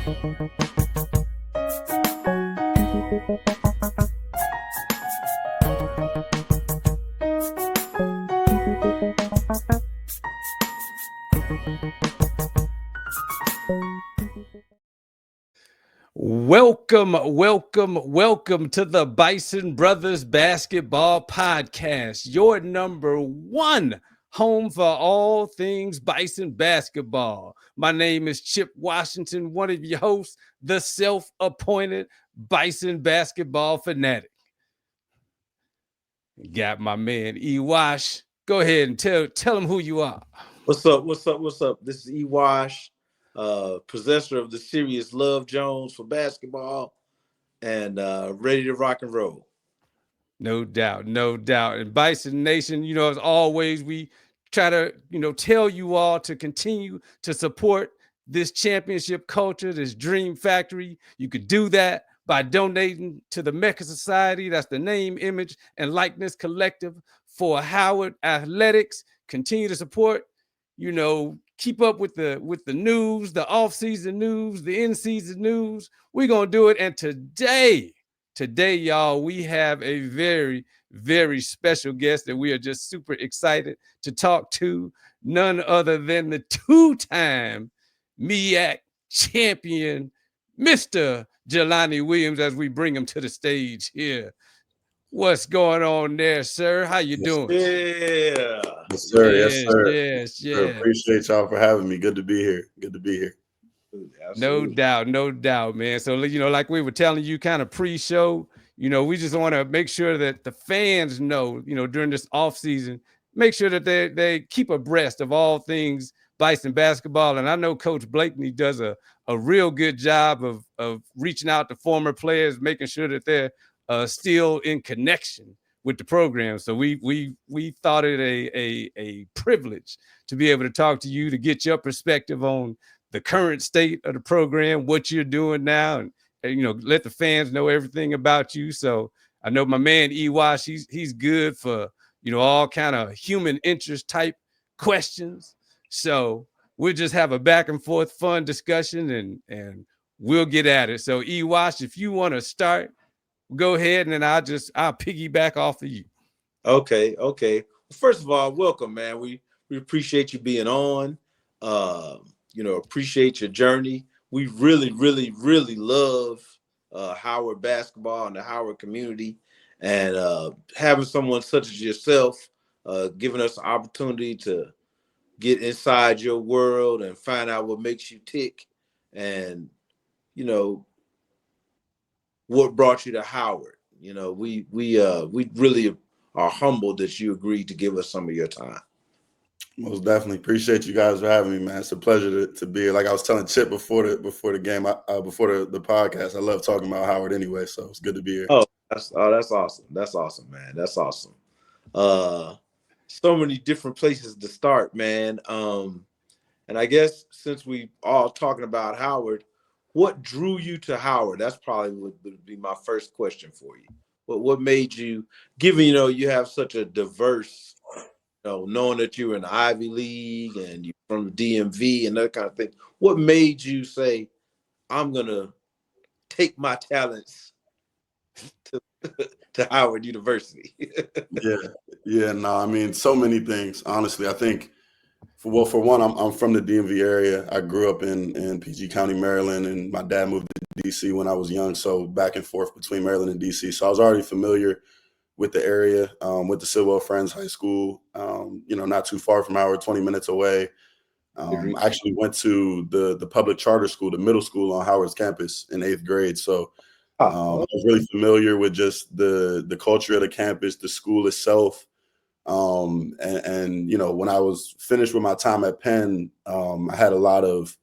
Welcome to the Bison Brothers Basketball Podcast, your number one home for all things Bison basketball. My name is Chip Washington, one of your hosts, the self-appointed Bison basketball fanatic. Got my man E-Wash. Go ahead and tell him who you are. What's up? This is E-Wash, possessor of the Serious Love Jones for basketball, and ready to rock and roll. No doubt. And Bison Nation, as always, we try to, tell you all to continue to support this championship culture, this dream factory. You could do that by donating to the Mecca Society. That's the Name, Image, and Likeness Collective for Howard Athletics. Continue to support, keep up with the news, the off-season news, the in-season news. We're going to do it. And today, y'all, we have a very, very special guest that we are just super excited to talk to. None other than the two-time MEAC Champion, Mr. Jelani Williams, as we bring him to the stage here. What's going on there, sir? How you doing? Yeah. Yes, sir. Yes. Sir, appreciate y'all for having me. Good to be here. Absolutely. No doubt, man. So, like we were telling you kind of pre-show, we just want to make sure that the fans know, during this off season, make sure that they keep abreast of all things Bison basketball. And I know Coach Blakeney does a real good job of reaching out to former players, making sure that they're still in connection with the program. So we thought it a privilege to be able to talk to you, to get your perspective on the current state of the program, what you're doing now, and let the fans know everything about you. So I know my man E-Wash, he's good for all kind of human interest type questions. So we'll just have a back and forth fun discussion and we'll get at it. So E-Wash, if you want to start, go ahead, and then I'll piggyback off of you. Okay. First of all, welcome, man. We appreciate you being on. Appreciate your journey. We really, really, really love Howard basketball and the Howard community, and having someone such as yourself giving us an opportunity to get inside your world and find out what makes you tick, and what brought you to Howard. We really are humbled that you agreed to give us some of your time. Most definitely appreciate you guys for having me, man. It's a pleasure to be here. Like I was telling Chip before the game, before the podcast, I love talking about Howard anyway, so it's good to be here. That's awesome. That's awesome, man. That's awesome. So many different places to start, man. And I guess since we all talking about Howard, what drew you to Howard? That's probably would be my first question for you. What made you, given you have such a diverse, knowing that you're in the Ivy League and you're from the DMV and that kind of thing, what made you say, I'm gonna take my talents to Howard University? I mean, so many things. Honestly, I think for one, I'm from the DMV area. I grew up in PG County, Maryland, and my dad moved to DC when I was young, so back and forth between Maryland and DC. So I was already familiar with the area, with the Silwell Friends High School, not too far from Howard, 20 minutes away. I actually went to the public charter school, the middle school on Howard's campus in 8th grade. So I was really familiar with just the culture of the campus, the school itself. And when I was finished with my time at Penn, I had a lot of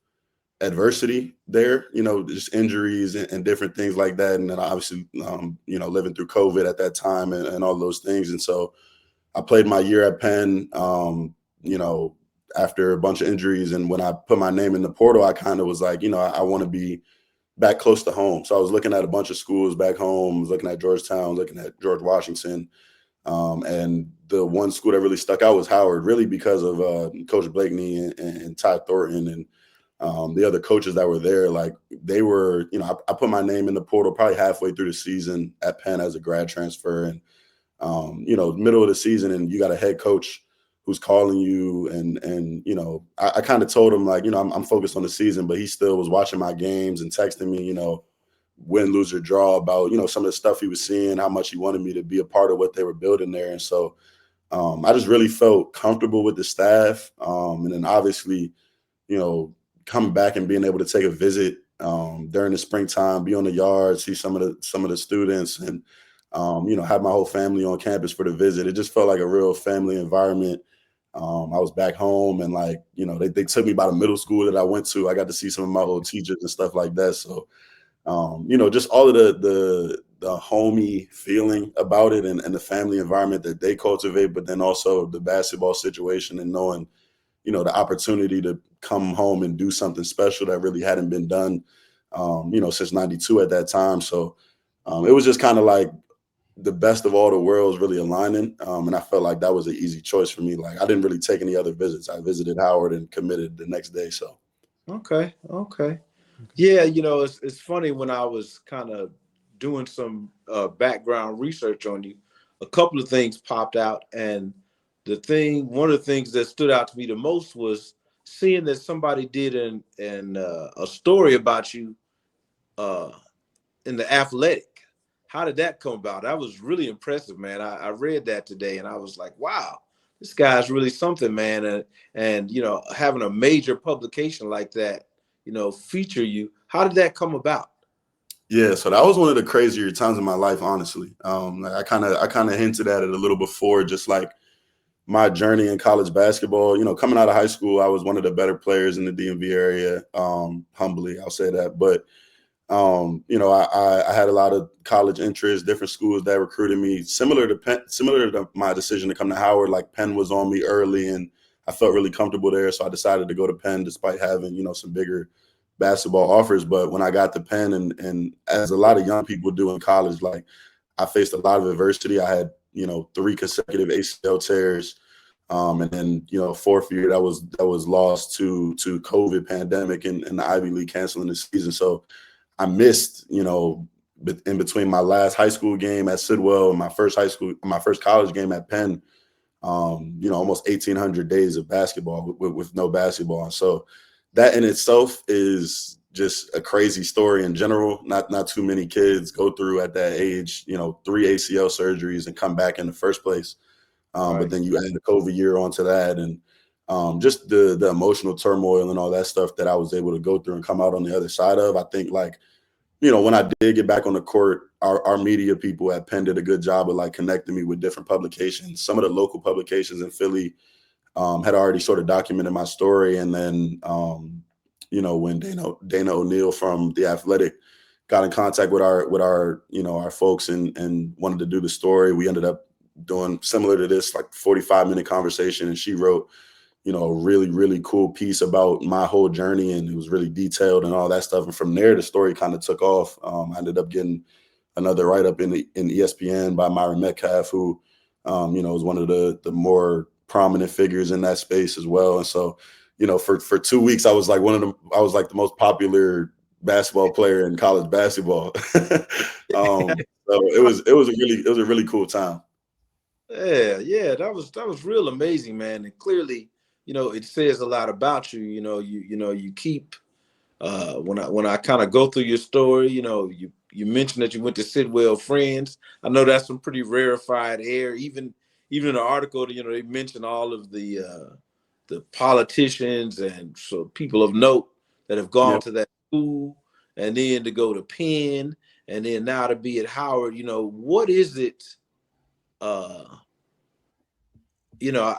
adversity there, just injuries and different things like that. And then obviously, living through COVID at that time and all those things. And so I played my year at Penn, after a bunch of injuries. And when I put my name in the portal, I kind of was like, I want to be back close to home. So I was looking at a bunch of schools back home, looking at Georgetown, looking at George Washington. And the one school that really stuck out was Howard, really because of Coach Blakeney and Ty Thornton and the other coaches that were there, like they were, you know, I put my name in the portal probably halfway through the season at Penn as a grad transfer. And, you know, middle of the season, and you got a head coach who's calling you. And you know, I kind of told him, like, you know, I'm focused on the season, but he still was watching my games and texting me, you know, win, lose, or draw about, you know, some of the stuff he was seeing, how much he wanted me to be a part of what they were building there. And so I just really felt comfortable with the staff. And then obviously, you know, coming back and being able to take a visit during the springtime, be on the yard, see some of the students, and you know, have my whole family on campus for the visit. It just felt like a real family environment. I was back home, and like, you know, they took me by the middle school that I went to. I got to see some of my old teachers and stuff like that. So you know, just all of the homey feeling about it, and the family environment that they cultivate, but then also the basketball situation and knowing, you know, the opportunity to come home and do something special that really hadn't been done, you know, since '92 at that time. So it was just kind of like the best of all the worlds really aligning. And I felt like that was an easy choice for me. Like, I didn't really take any other visits. I visited Howard and committed the next day. So. Okay. Yeah, you know, it's funny, when I was kind of doing some background research on you, a couple of things popped out, and one of the things that stood out to me the most was seeing that somebody did a story about you in the Athletic. How did that come about? That was really impressive, man. I read that today, and I was like, wow, this guy's really something, man. And you know, having a major publication like that, you know, feature you. How did that come about? Yeah, so that was one of the crazier times in my life, honestly. I kind of hinted at it a little before, just like my journey in college basketball. You know, coming out of high school, I was one of the better players in the DMV area. Humbly, I'll say that. But you know, I had a lot of college interests, different schools that recruited me. Similar to my decision to come to Howard, like Penn was on me early, and I felt really comfortable there. So I decided to go to Penn despite having, you know, some bigger basketball offers. But when I got to Penn, and as a lot of young people do in college, like, I faced a lot of adversity. I had, you know, 3 consecutive ACL tears. And then, you know, fourth year that was lost to COVID pandemic and the Ivy League canceling the season. So I missed, you know, in between my last high school game at Sidwell and my first college game at Penn, you know, almost 1,800 days of basketball with no basketball. And so that in itself is just a crazy story in general. Not too many kids go through at that age, you know, 3 ACL surgeries and come back in the first place. Right. But then you add the COVID year onto that, and just the emotional turmoil and all that stuff that I was able to go through and come out on the other side of. I think, like, you know, when I did get back on the court, our media people at Penn did a good job of like connecting me with different publications. Some of the local publications in Philly had already sort of documented my story. And then, you know, when Dana O'Neill from The Athletic got in contact with our you know, our folks and wanted to do the story, we ended up doing similar to this, like 45-minute conversation. And she wrote, you know, a really, really cool piece about my whole journey, and it was really detailed and all that stuff. And from there, the story kind of took off. I ended up getting another write-up in ESPN by Myron Metcalf, who, you know, was one of the more prominent figures in that space as well. And so, you know, for 2 weeks, I was like the most popular basketball player in college basketball. So it was a really cool time. Yeah, that was real amazing, man. And clearly, you know, it says a lot about you. You know, you keep when I kind of go through your story, you know, you mentioned that you went to Sidwell Friends. I know that's some pretty rarefied air. Even in the article, you know, they mentioned all of the politicians and so people of note that have gone to that school, and then to go to Penn, and then now to be at Howard. You know, what is it? You know,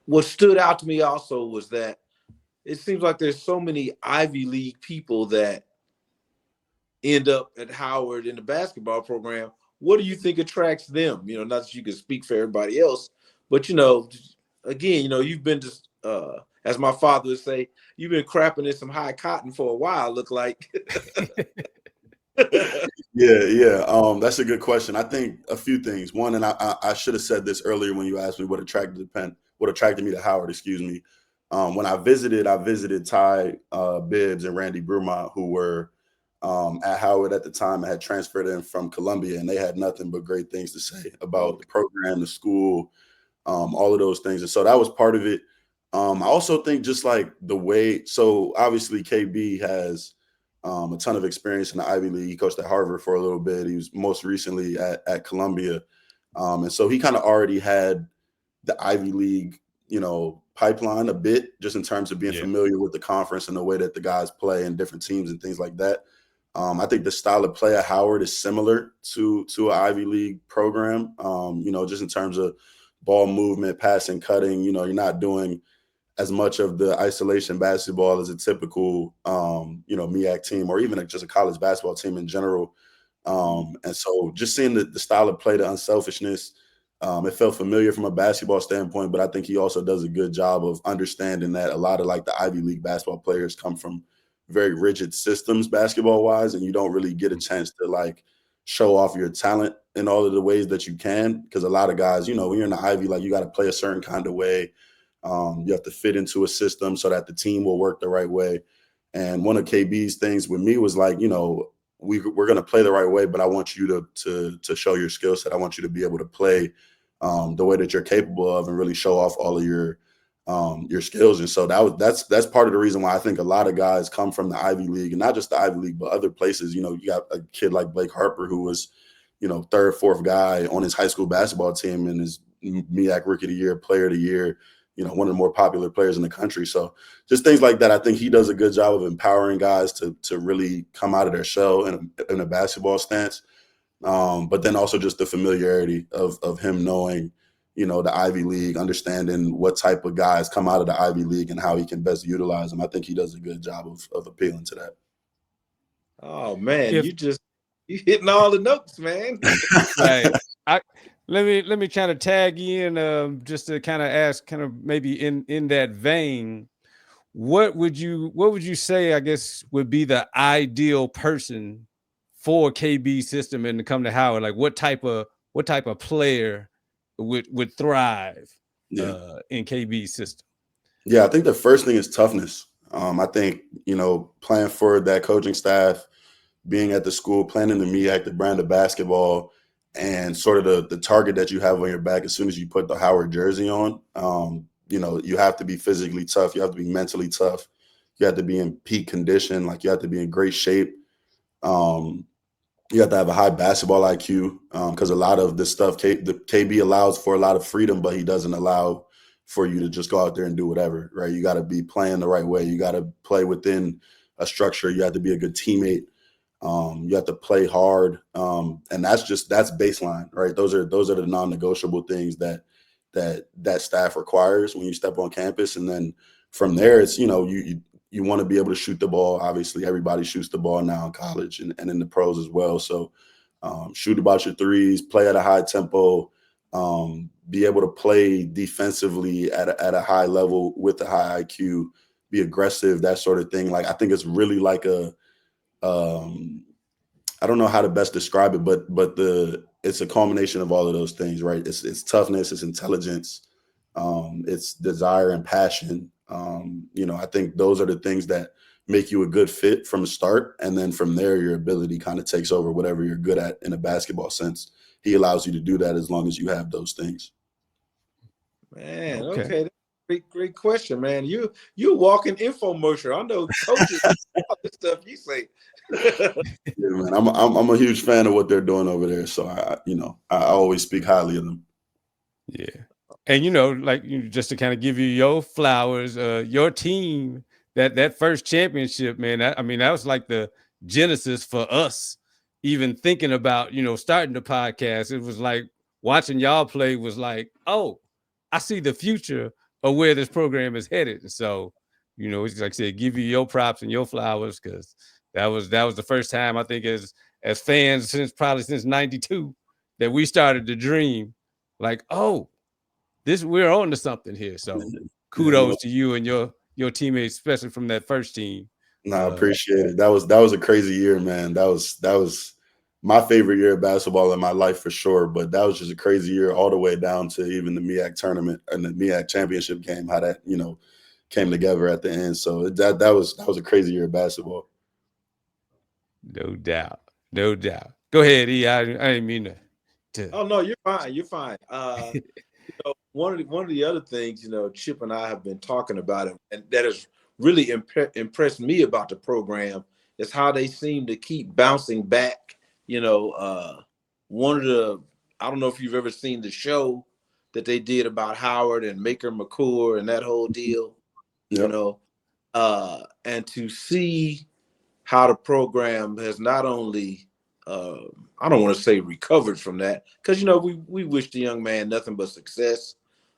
what stood out to me also was that it seems like there's so many Ivy League people that end up at Howard in the basketball program. What do you think attracts them? You know, not that you can speak for everybody else, but, you know, again, you know, you've been just, as my father would say, you've been crapping in some high cotton for a while, look like. Yeah. That's a good question. I think a few things. One, and I should have said this earlier when you asked me what attracted me to Howard, excuse me. When I visited Ty Bibbs and Randy Brumont, who were at Howard at the time. I had transferred in from Columbia, and they had nothing but great things to say about the program, the school, all of those things. And so that was part of it. I also think just like the way, so obviously KB has a ton of experience in the Ivy League. He coached at Harvard for a little bit. He was most recently at Columbia. And so he kind of already had the Ivy League, pipeline a bit, just in terms of being familiar with the conference and the way that the guys play and different teams and things like that. I think the style of play at Howard is similar to an Ivy League program, just in terms of ball movement, passing, cutting. You're not doing as much of the isolation basketball as a typical, MEAC team, or even just a college basketball team in general. And so just seeing the style of play, the unselfishness, it felt familiar from a basketball standpoint, but I think he also does a good job of understanding that a lot of like the Ivy League basketball players come from very rigid systems basketball wise, and you don't really get a chance to like show off your talent in all of the ways that you can. Because a lot of guys, when you're in the Ivy, like you got to play a certain kind of way. You have to fit into a system so that the team will work the right way. And one of KB's things with me was like, we're going to play the right way, but I want you to show your skill set. I want you to be able to play the way that you're capable of and really show off all of your skills. And so that's part of the reason why I think a lot of guys come from the Ivy League, and not just the Ivy League, but other places. You got a kid like Blake Harper, who was, third, fourth guy on his high school basketball team and is MEAC Rookie of the Year, Player of the Year, one of the more popular players in the country. So just things like that. I think he does a good job of empowering guys to really come out of their shell in a basketball stance. But then also just the familiarity of him knowing, the Ivy League, understanding what type of guys come out of the Ivy League and how he can best utilize them. I think he does a good job of appealing to that. Oh man, you hitting all the notes, man. Right. Let me kind of tag you in, just to kind of ask, kind of maybe in that vein, what would you say, I guess, would be the ideal person for KB system and to come to Howard? Like what type of player would thrive in KB system? Yeah, I think the first thing is toughness. I think, playing for that coaching staff, being at the school, playing in the MEAC, the brand of basketball, and sort of the target that you have on your back as soon as you put the Howard jersey on. You have to be physically tough. You have to be mentally tough. You have to be in peak condition. Like you have to be in great shape. You have to have a high basketball IQ, because a lot of this stuff, the KB allows for a lot of freedom, but he doesn't allow for you to just go out there and do whatever, right? You got to be playing the right way. You got to play within a structure. You have to be a good teammate. You have to play hard. And that's baseline, right? Those are the non-negotiable things that staff requires when you step on campus. And then from there, it's, you want to be able to shoot the ball. Obviously, everybody shoots the ball now in college and in the pros as well. So shoot about your threes, play at a high tempo, be able to play defensively at a high level with a high IQ, be aggressive, that sort of thing. Like, I think it's really like I don't know how to best describe it, but it's a culmination of all of those things, right? It's toughness, it's intelligence, it's desire and passion. I think those are the things that make you a good fit from the start. And then from there, your ability kind of takes over whatever you're good at in a basketball sense. He allows you to do that as long as you have those things. Man, okay. Great question, man. You walking infomercial. I know coaches all this stuff you say. Yeah, man. I'm a huge fan of what they're doing over there. So I always speak highly of them. Yeah. And just to kind of give you your flowers, your team, that first championship, man, that was like the genesis for us even thinking about, starting the podcast. It was like watching y'all play was like, oh, I see the future of where this program is headed. And so, it's like I said, give you your props and your flowers, because that was the first time, I think, as fans since 92 that we started to dream like, oh, we're on to something here. So kudos to you and your teammates, especially from that first team. No, I appreciate it. That was a crazy year, man. That was my favorite year of basketball in my life for sure. But that was just a crazy year all the way down to even the MEAC tournament and the MEAC championship game, how that, came together at the end. So that was a crazy year of basketball. No doubt. No doubt. Go ahead, E. I didn't mean to. Oh no, you're fine. You're fine. One of the other things, Chip and I have been talking about it, and that has really impressed me about the program is how they seem to keep bouncing back. One of the, I don't know if you've ever seen the show that they did about Howard and Maker McClure and that whole deal, Yep. And to see how the program has not only, I don't want to say recovered from that, because, we wish the young man nothing but success.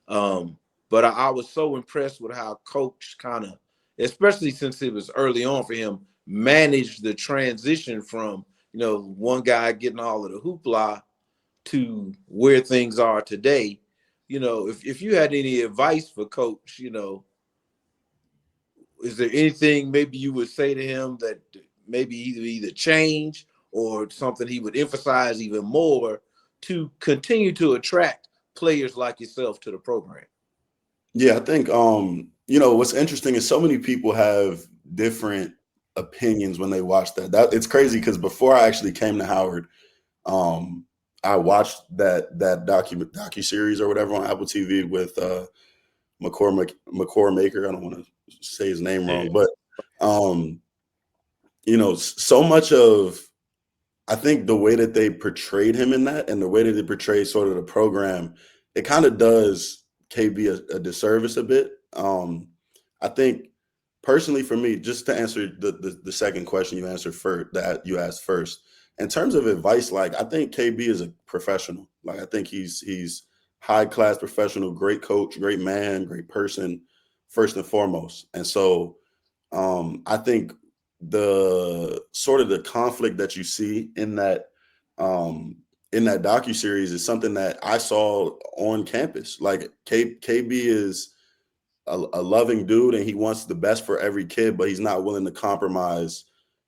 But I was so impressed with how Coach kind of, especially since it was early on for him, managed the transition from, one guy getting all of the hoopla to where things are today. If you had any advice for Coach, is there anything maybe you would say to him that maybe either change or something he would emphasize even more to continue to attract players like yourself to the program? Yeah, I think what's interesting is so many people have different opinions when they watch that. It's crazy because before I actually came to Howard, I watched that docu-series or whatever on Apple TV with McCore Maker. I don't want to say his name wrong, but so much of, I think the way that they portrayed him in that and the way that they portrayed sort of the program, it kind of does KB a disservice a bit. I think personally for me, just to answer the second question you asked first, in terms of advice, like I think KB is a professional. Like I think he's high class professional, great coach, great man, great person, first and foremost. And so I think the sort of the conflict that you see in that docuseries is something that I saw on campus. Like KB is a loving dude and he wants the best for every kid, but he's not willing to compromise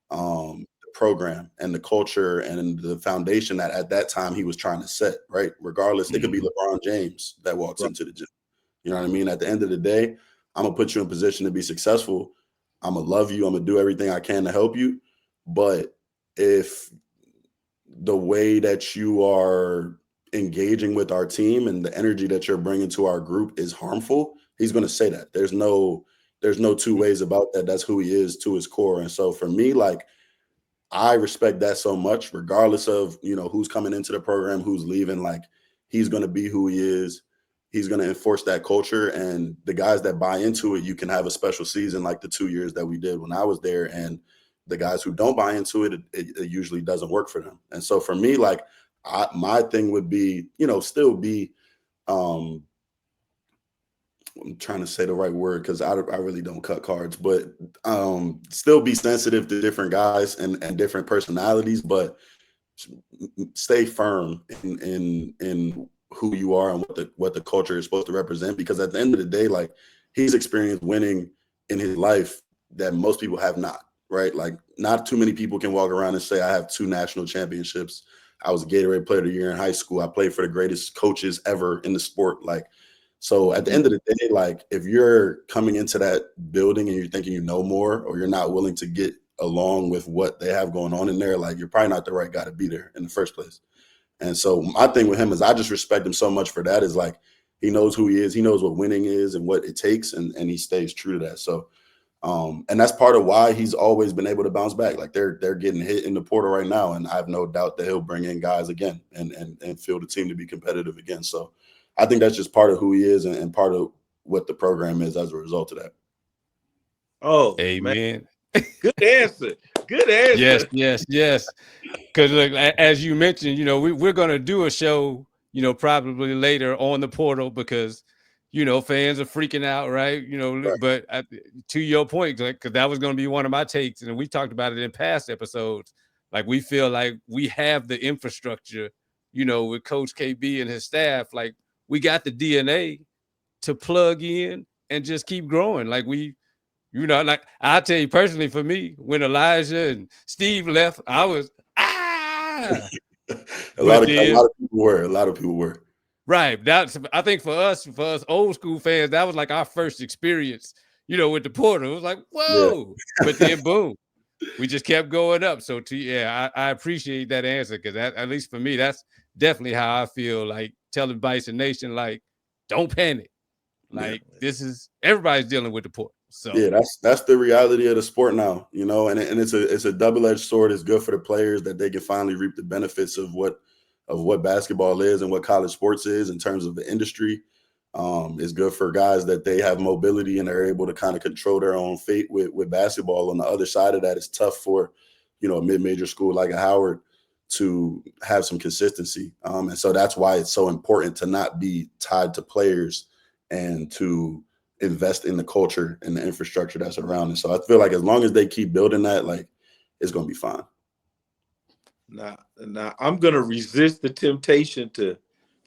the program and the culture and the foundation that at that time he was trying to set, right? Regardless, it could be LeBron James that walks into the gym. You know what I mean? At the end of the day, I'm going to put you in position to be successful. I'm going to love you. I'm going to do everything I can to help you. But if the way that you are engaging with our team and the energy that you're bringing to our group is harmful, he's going to say that. There's no two ways about that. That's who he is to his core. And so for me, like, I respect that so much, regardless of, who's coming into the program, who's leaving. Like, he's going to be who he is. He's going to enforce that culture. And the guys that buy into it, you can have a special season like the 2 years that we did when I was there. And the guys who don't buy into it, it usually doesn't work for them. And so for me, like, my thing would be, still be, I'm trying to say the right word because I really don't cut cards, but still be sensitive to different guys and different personalities, but stay firm in who you are and what the culture is supposed to represent. Because at the end of the day, like, he's experienced winning in his life that most people have not, right? Like, not too many people can walk around and say, I have 2 national championships. I was a Gatorade Player of the Year in high school. I played for the greatest coaches ever in the sport. Like, so at the end of the day, like, if you're coming into that building and you're thinking you know more, or you're not willing to get along with what they have going on in there, like, you're probably not the right guy to be there in the first place. And so my thing with him is I just respect him so much for that. Is like, he knows who he is. He knows what winning is and what it takes. And he stays true to that. So, and that's part of why he's always been able to bounce back. Like, they're getting hit in the portal right now. And I have no doubt that he'll bring in guys again and feel the team to be competitive again. So I think that's just part of who he is and part of what the program is as a result of that. Oh, amen. Man. Good answer. Good answer. Yes. Because look, as you mentioned, we're going to do a show, probably later on the portal because, fans are freaking out, right? Right. But to your point, because that was going to be one of my takes, and we talked about it in past episodes. Like, we feel like we have the infrastructure, with Coach KB and his staff. Like, we got the DNA to plug in and just keep growing. Like, like, I'll tell you personally, for me, when Elijah and Steve left, I was, a lot of people were. Right. I think for us old school fans, that was like our first experience, with the portal. It was like, whoa. Yeah. But then boom, we just kept going up. So I appreciate that answer, because that, at least for me, that's definitely how I feel, like telling Bison Nation, like, don't panic. Like, this is, everybody's dealing with the portal. So yeah, that's the reality of the sport now, and it's a double-edged sword. It's good for the players that they can finally reap the benefits of what basketball is and what college sports is in terms of the industry. It's good for guys that they have mobility and they're able to kind of control their own fate with basketball. On the other side of that, it's tough for, a mid-major school like a Howard to have some consistency. And so that's why it's so important to not be tied to players and to invest in the culture and the infrastructure that's around it. So I feel like as long as they keep building that, like, it's going to be fine. Now I'm going to resist the temptation to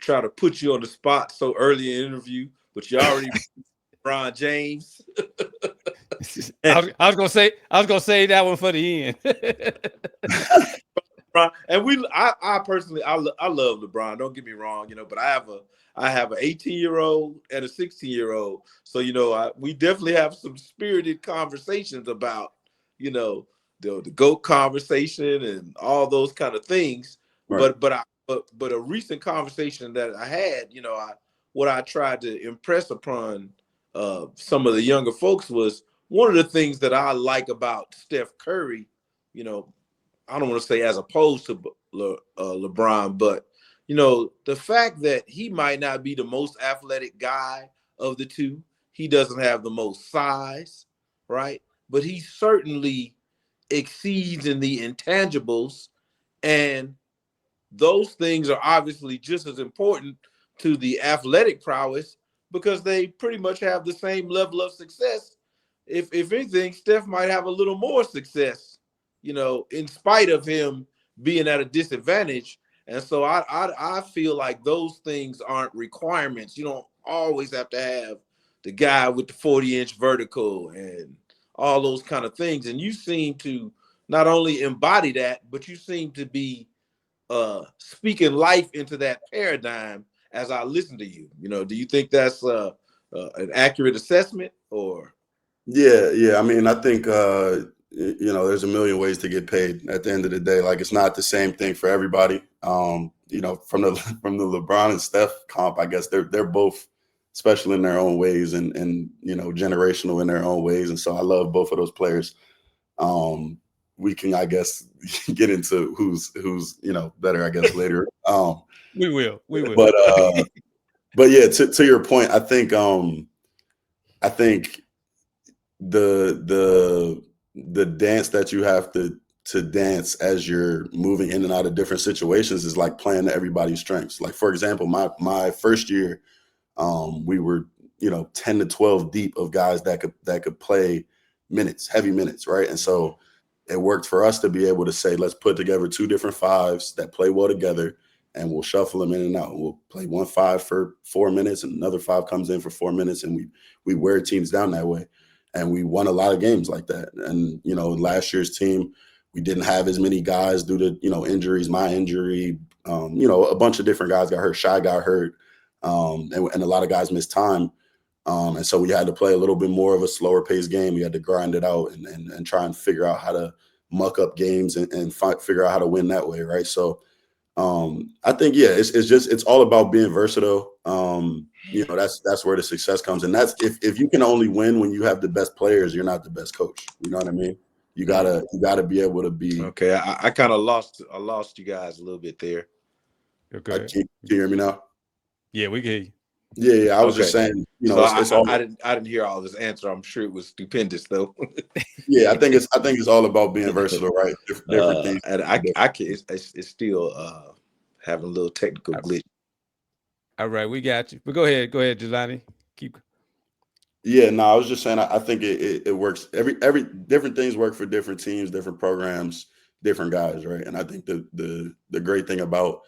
try to put you on the spot so early in the interview, but you already LeBron James. I was gonna say that one for the end. And I personally love LeBron. Don't get me wrong, but I have an 18-year-old and a 16-year-old, so we definitely have some spirited conversations about the GOAT conversation and all those kind of things. Right. But a recent conversation that I had, what I tried to impress upon some of the younger folks was, one of the things that I like about Steph Curry, I don't want to say as opposed to LeBron, but, the fact that he might not be the most athletic guy of the two, he doesn't have the most size, right? But he certainly exceeds in the intangibles, and those things are obviously just as important to the athletic prowess, because they pretty much have the same level of success. If anything, Steph might have a little more success, in spite of him being at a disadvantage. And so I feel like those things aren't requirements. You don't always have to have the guy with the 40-inch vertical and all those kind of things. And you seem to not only embody that, but you seem to be speaking life into that paradigm as I listen to you. Do you think that's an accurate assessment, or? Yeah. I mean, I think, there's a million ways to get paid at the end of the day. Like, it's not the same thing for everybody. From the LeBron and Steph comp, I guess they're both special in their own ways and generational in their own ways. And so I love both of those players. We can, I guess, get into who's better, I guess, later. We will. But yeah, to your point, I think the dance that you have to dance as you're moving in and out of different situations is like playing to everybody's strengths. Like, for example, my first year, we were 10 to 12 deep of guys that could play minutes, heavy minutes, right? And so it worked for us to be able to say, let's put together two different fives that play well together, and we'll shuffle them in and out. We'll play one five for 4 minutes, and another five comes in for 4 minutes, and we wear teams down that way. And we won a lot of games like that. And, last year's team, we didn't have as many guys due to, injuries, my injury, a bunch of different guys got hurt. Shy got hurt, and a lot of guys missed time. And so we had to play a little bit more of a slower paced game. We had to grind it out and try and figure out how to muck up games and figure out how to win that way. Right. So I think, it's all about being versatile. That's where the success comes. And that's if you can only win when you have the best players, you're not the best coach. You know what I mean? You gotta be able to be. Okay. I kind of lost you guys a little bit there. Okay. Can you hear me now? Yeah, we can hear you. Yeah. I was just saying, I didn't hear all this answer. I'm sure it was stupendous though. Yeah, I think it's all about being versatile, right? Different things. And it's still having a little technical glitch. All right, we got you. But go ahead, Jelani. Keep. Yeah, no, I was just saying I think it works. Every different things work for different teams, different programs, different guys, right? And I think the great thing about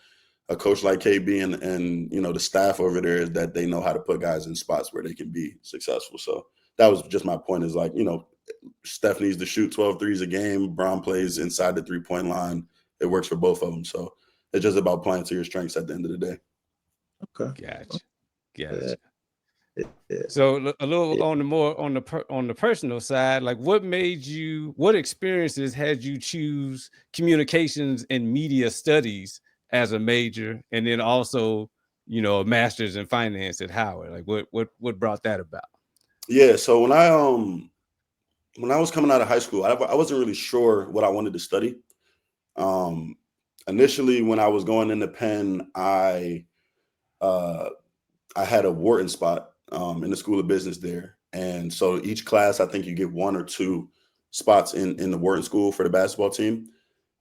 a coach like KB and the staff over there is that they know how to put guys in spots where they can be successful. So that was just my point, is like, Steph needs to shoot 12 threes a game. Brown plays inside the 3-point line. It works for both of them. So it's just about playing to your strengths at the end of the day. Okay. Gotcha. So a little on the personal side, like what experiences had you choose communications and media studies as a major, and then also, a master's in finance at Howard? Like what brought that about? Yeah, so when I was coming out of high school, I wasn't really sure what I wanted to study. Initially, when I was going into Penn, I had a Wharton spot in the School of Business there. And so each class, I think you get 1 or 2 spots in the Wharton School for the basketball team.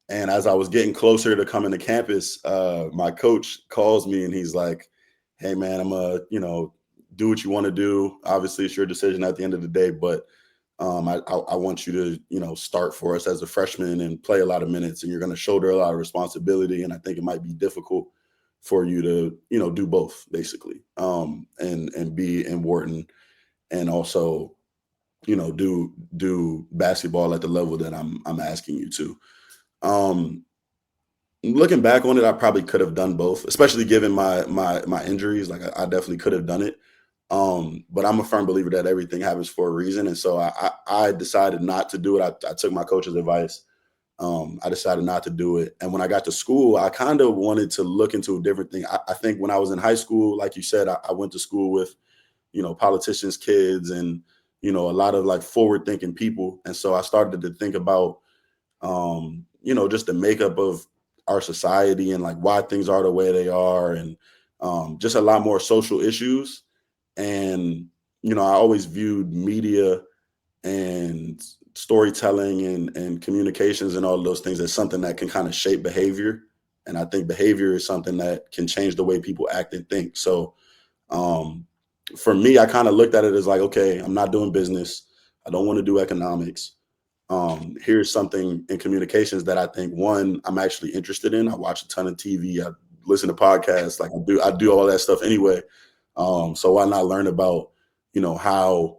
And as I was getting closer to coming to campus, my coach calls me and he's like, "Hey man, I'm do what you want to do. Obviously it's your decision at the end of the day, but I want you to, start for us as a freshman and play a lot of minutes, and you're going to shoulder a lot of responsibility. And I think it might be difficult for you to, do both basically, and be in Wharton and also, do basketball at the level that I'm asking you to." Looking back on it, I probably could have done both, especially given my injuries. Like I definitely could have done it. But I'm a firm believer that everything happens for a reason. And so I decided not to do it. I took my coach's advice. I decided not to do it. And when I got to school, I kind of wanted to look into a different thing. I think when I was in high school, like you said, I went to school with, politicians' kids and, a lot of like forward thinking people. And so I started to think about, just the makeup of our society and like why things are the way they are, and just a lot more social issues. And, I always viewed media and storytelling and communications and all of those things as something that can kind of shape behavior. And I think behavior is something that can change the way people act and think. So for me, I kind of looked at it as like, okay, I'm not doing business. I don't want to do economics. Here's something in communications that I think, one, I'm actually interested in. I watch a ton of TV. I listen to podcasts. Like I do all that stuff anyway. So why not learn about, how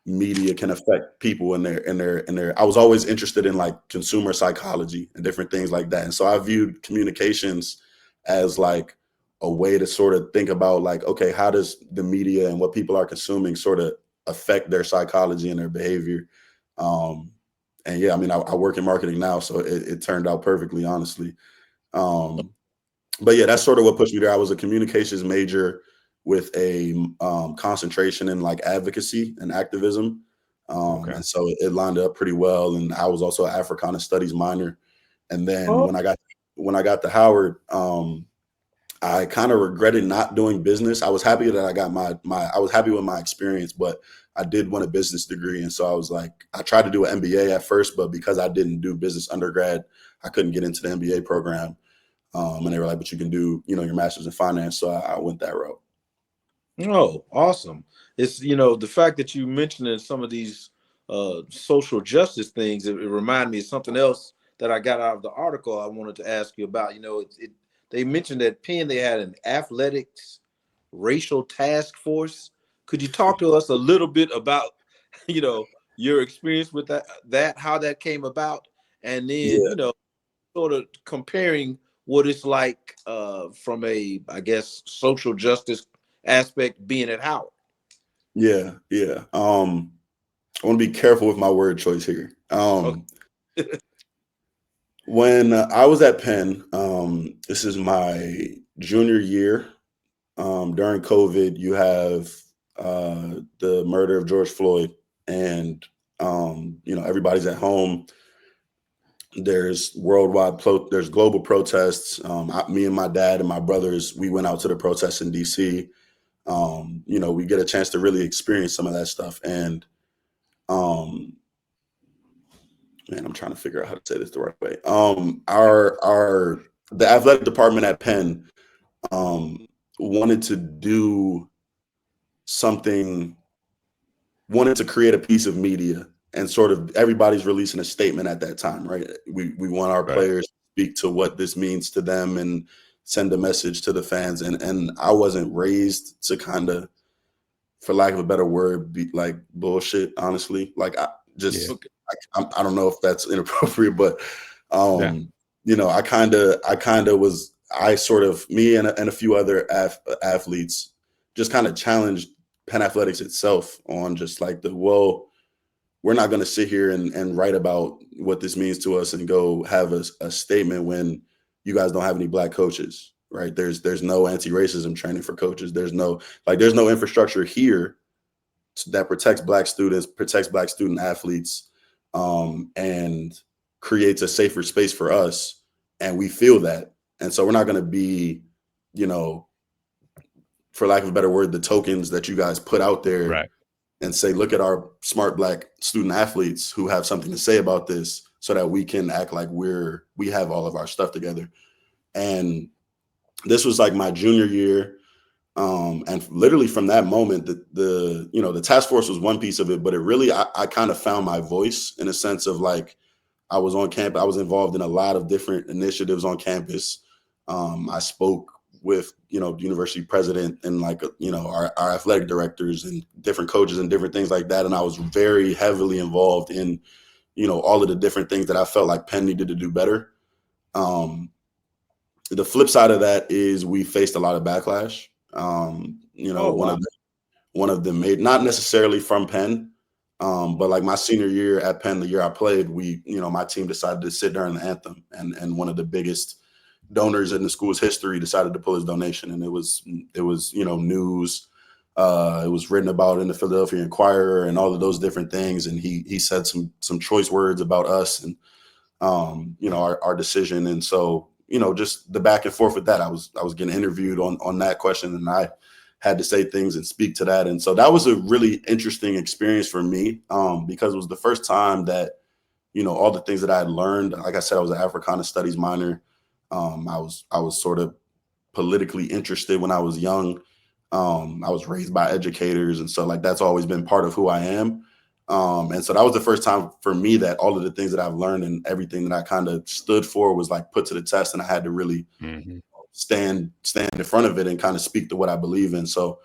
media can affect people in their, I was always interested in like consumer psychology and different things like that. And so I viewed communications as like a way to sort of think about like, okay, how does the media and what people are consuming sort of affect their psychology and their behavior? And yeah, I mean, I work in marketing now, so it turned out perfectly, honestly. But yeah, that's sort of what pushed me there. I was a communications major with a concentration in like advocacy and activism. Okay. And so it lined up pretty well. And I was also an Africana Studies minor. And then when I got to Howard, I kind of regretted not doing business. I was happy that I got I was happy with my experience, but I did want a business degree. And so I was like, I tried to do an MBA at first, but because I didn't do business undergrad, I couldn't get into the MBA program. And they were like, but you can do, your master's in finance. So I went that route. Oh, awesome. It's, the fact that you mentioned some of these social justice things, it reminded me of something else that I got out of the article I wanted to ask you about. They mentioned at Penn they had an athletics racial task force. Could you talk to us a little bit about, your experience with that how that came about, and then, sort of comparing what it's like from a, I guess, social justice aspect being at Howard? Yeah. I want to be careful with my word choice here. Okay. When I was at Penn, this is my junior year. During COVID, you have the murder of George Floyd, and everybody's at home. There's there's global protests. Me and my dad and my brothers, we went out to the protests in DC. We get a chance to really experience some of that stuff. And man, I'm trying to figure out how to say this the right way. The athletic department at Penn wanted to create a piece of media, and sort of everybody's releasing a statement at that time, right? We want our players to speak to what this means to them and send a message to the fans. And I wasn't raised to kind of, for lack of a better word, be like bullshit, honestly. Like I don't know if that's inappropriate, but me and a few other athletes just kind of challenged Penn Athletics itself on just like we're not going to sit here and write about what this means to us and go have a statement when you guys don't have any Black coaches, right? There's no anti-racism training for coaches. There's no infrastructure here that protects Black students, protects Black student athletes, and creates a safer space for us. And we feel that. And so we're not going to be, for lack of a better word, the tokens that you guys put out there, right, and say, look at our smart Black student athletes who have something to say about this, so that we can act like we have all of our stuff together. And this was like my junior year. And literally from that moment, the task force was one piece of it, but it really, I kind of found my voice in a sense of like, I was on campus. I was involved in a lot of different initiatives on campus. I spoke with, the university president and like, our athletic directors and different coaches and different things like that. And I was very heavily involved in, all of the different things that I felt like Penn needed to do better. The flip side of that is we faced a lot of backlash. One of them made, not necessarily from Penn, but like my senior year at Penn, the year I played, my team decided to sit during the anthem, and one of the biggest donors in the school's history decided to pull his donation, and it was news. It was written about in the Philadelphia Inquirer and all of those different things, and he said some choice words about us and our decision, and so just the back and forth with that. I was getting interviewed on that question, and I had to say things and speak to that. And so that was a really interesting experience for me, because it was the first time that, all the things that I had learned, like I said, I was an Africana studies minor. I was sort of politically interested when I was young. I was raised by educators. And so like, that's always been part of who I am. And so that was the first time for me that all of the things that I've learned and everything that I kind of stood for was like put to the test, and I had to really stand in front of it and kind of speak to what I believe in. So,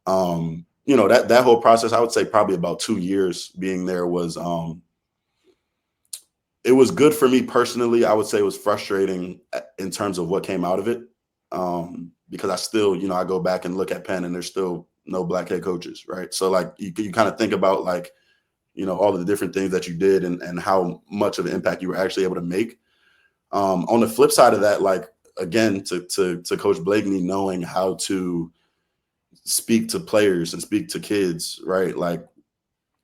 that whole process, I would say probably about 2 years being there was, it was good for me personally. I would say it was frustrating in terms of what came out of it. Because I still, I go back and look at Penn and there's still no Black head coaches. Right. So like you kind of think about like, all of the different things that you did and how much of an impact you were actually able to make. On the flip side of that, like, again, to Coach Blakeney, knowing how to speak to players and speak to kids, right? Like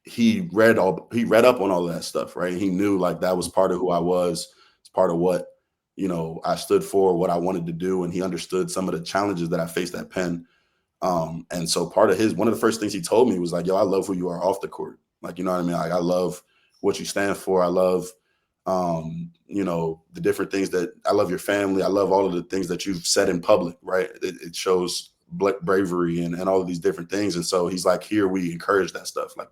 he read up on all of that stuff, right? He knew like that was part of who I was. It's part of what, I stood for, what I wanted to do. And he understood some of the challenges that I faced at Penn. And so one of the first things he told me was like, yo, I love who you are off the court. Like, you know what I mean? Like, I love what you stand for. I love, the different things that I love your family. I love all of the things that you've said in public, right? It shows Black bravery and all of these different things. And so he's like, here, we encourage that stuff. Like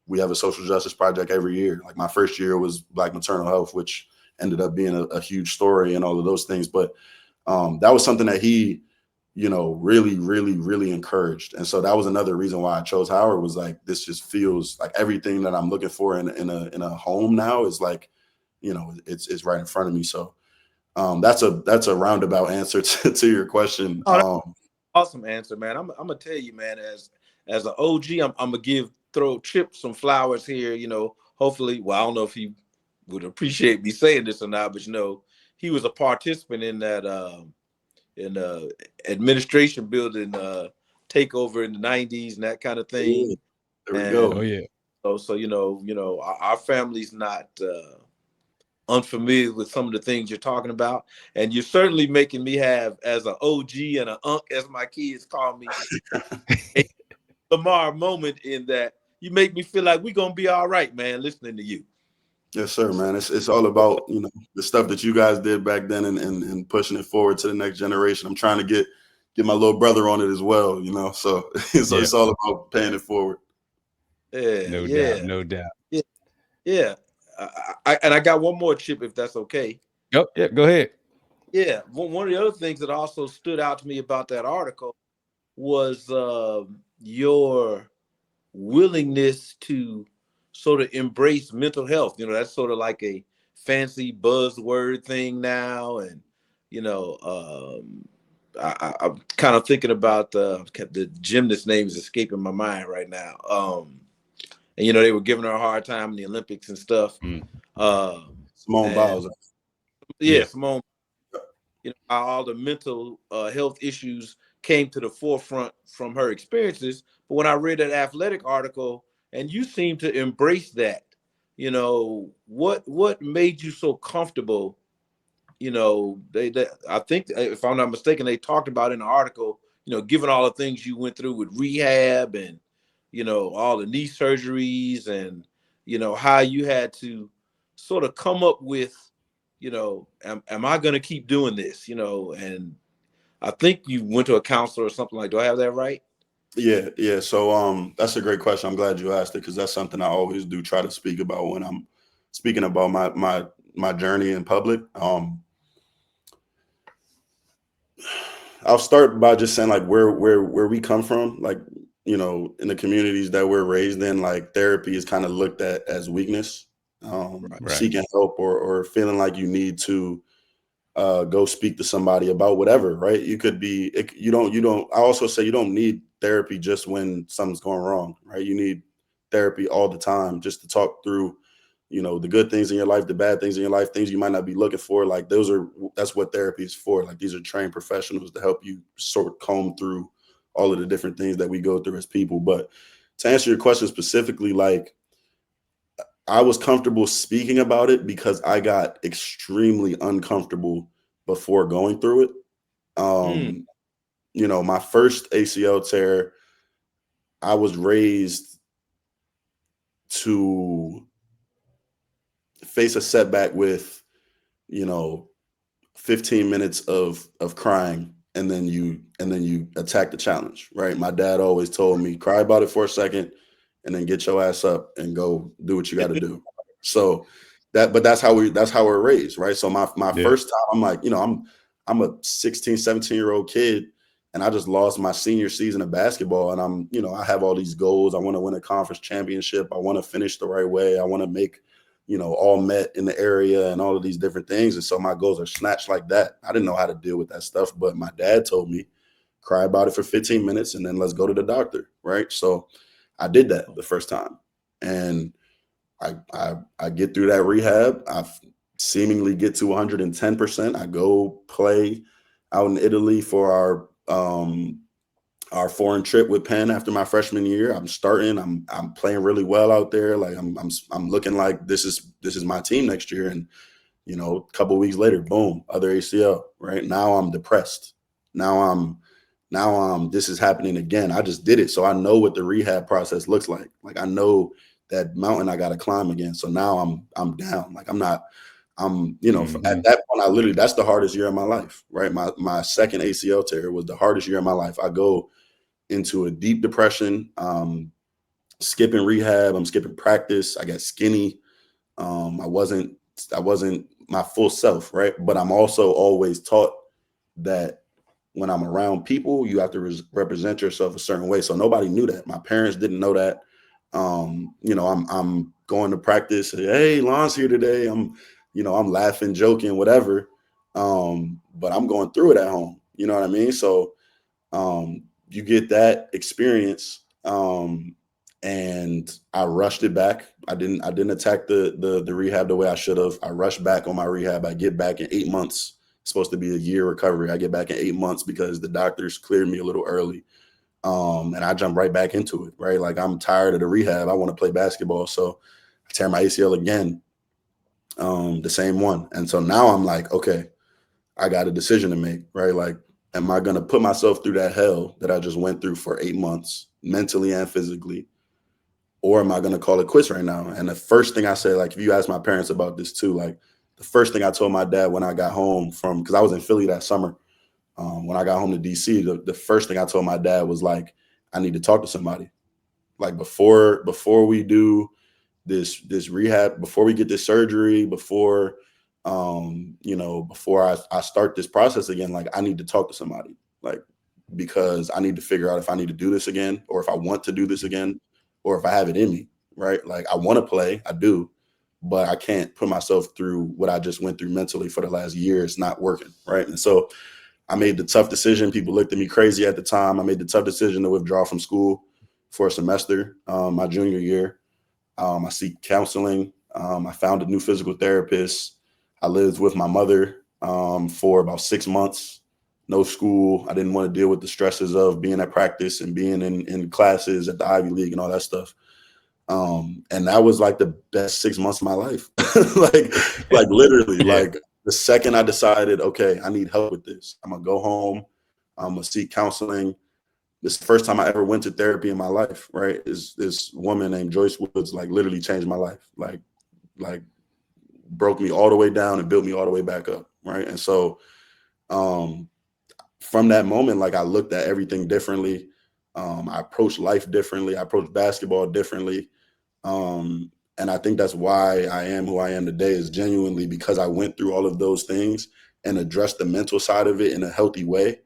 we have a social justice project every year. Like my first year was Black maternal health, which ended up being a huge story and all of those things. But that was something that he, really, really, really encouraged. And so that was another reason why I chose Howard, was like, this just feels like everything that I'm looking for in a home now is like, it's right in front of me. So that's a roundabout answer to your question. Awesome answer, man. I'm gonna tell you, man, as an OG, I'm gonna throw Chip some flowers here. Hopefully, well, I don't know if he would appreciate me saying this or not, but he was a participant in that administration building takeover in the 90s and that kind of thing. There we go. Oh yeah. So our family's not unfamiliar with some of the things you're talking about, and you're certainly making me have, as an OG and an unk, as my kids call me, a Lamar moment, in that you make me feel like we're gonna be all right, man, listening to you. Yes, sir, man. It's all about, the stuff that you guys did back then and pushing it forward to the next generation. I'm trying to get my little brother on it as well, so it's all about paying it forward. Yeah, No doubt. Yeah. I got one more, Chip, if that's okay. Yep. Yeah, go ahead. Yeah. One of the other things that also stood out to me about that article was your willingness to sort of embrace mental health. That's sort of like a fancy buzzword thing now. And, I'm kind of thinking about the gymnast name is escaping my mind right now. And they were giving her a hard time in the Olympics and stuff. Simone Biles. Yeah, Simone. How all the mental health issues came to the forefront from her experiences. But when I read that athletic article, and you seem to embrace that, what made you so comfortable? I think, if I'm not mistaken, they talked about in the article, given all the things you went through with rehab and, all the knee surgeries and, how you had to sort of come up with, am I going to keep doing this? And I think you went to a counselor or something like, do I have that right? Yeah. So that's a great question. I'm glad you asked it, because that's something I always do try to speak about when I'm speaking about my journey in public. I'll start by just saying, like, where we come from, like, in the communities that we're raised in, like, therapy is kind of looked at as weakness, seeking help or feeling like you need to go speak to somebody about whatever, right? You could be, I also say you don't need therapy just when something's going wrong, right? You need therapy all the time just to talk through, the good things in your life, the bad things in your life, things you might not be looking for. Like, that's what therapy is for. Like, these are trained professionals to help you sort of comb through all of the different things that we go through as people. But to answer your question specifically, like, I was comfortable speaking about it because I got extremely uncomfortable before going through it. My first ACL tear, I was raised to face a setback with, 15 minutes of crying, and then you attack the challenge, right? My dad always told me, cry about it for a second and then get your ass up and go do what you got to do. So that's how we're raised, right? So my first time, I'm like, I'm a 16, 17-year-old kid, and I just lost my senior season of basketball. And I have all these goals. I want to win a conference championship. I want to finish the right way. I want to make, all Met in the area and all of these different things. And so my goals are snatched like that. I didn't know how to deal with that stuff, but my dad told me, cry about it for 15 minutes and then let's go to the doctor, right? So I did that the first time, and I get through that rehab. I seemingly get to 110%. I go play out in Italy for our foreign trip with Penn after my freshman year. I'm starting. I'm playing really well out there. Like, I'm looking like this is my team next year. And a couple of weeks later, boom, other ACL. Right now, I'm depressed. Now this is happening again. I just did it, so I know what the rehab process looks like. Like, I know that mountain I got to climb again. So now I'm down. Like, at that point, that's the hardest year of my life, right? My second ACL tear was the hardest year of my life. I go into a deep depression, skipping rehab. I'm skipping practice. I got skinny. I wasn't my full self, right? But I'm also always taught that when I'm around people, you have to represent yourself a certain way. So nobody knew that. My parents didn't know that. I'm going to practice. Hey, Lon's here today. I'm laughing, joking, whatever. But I'm going through it at home. You know what I mean? So you get that experience. And I rushed it back. I didn't attack the rehab the way I should have. I rushed back on my rehab. I get back in 8 months. It's supposed to be a year recovery. I get back in 8 months because the doctors cleared me a little early. And I jump right back into it, right? Like, I'm tired of the rehab. I want to play basketball. So I tear my ACL again, the same one. And so now I'm like, okay, I got a decision to make, right? Like, am I going to put myself through that hell that I just went through for 8 months, mentally and physically? Or am I going to call it quits right now? And the first thing I say, like, if you ask my parents about this too, like, the first thing I told my dad when I got home because I was in Philly that summer, when I got home to DC, the first thing I told my dad was, like, I need to talk to somebody. Like, before we do this rehab, before we get this surgery, before I start this process again, like, I need to talk to somebody, like, because I need to figure out if I need to do this again, or if I want to do this again, or if I have it in me, right? Like, I want to play, I do, but I can't put myself through what I just went through mentally for the last year. It's not working, right? And so I made the tough decision. People looked at me crazy at the time. I made the tough decision to withdraw from school for a semester, my junior year. I seek counseling. I found a new physical therapist. I lived with my mother for about 6 months. No school. I didn't want to deal with the stresses of being at practice and being in classes at the Ivy League and all that stuff. And that was like the best 6 months of my life. like literally, like the second I decided, okay, I need help with this. I'm gonna go home. I'm gonna seek counseling. This is the first time I ever went to therapy in my life, right? This woman named Joyce Woods, like literally changed my life. Like broke me all the way down and built me all the way back up, right? And so from that moment, like I looked at everything differently. I approached life differently. I approached basketball differently. And I think that's why I am who I am today, is genuinely because I went through all of those things and addressed the mental side of it in a healthy way.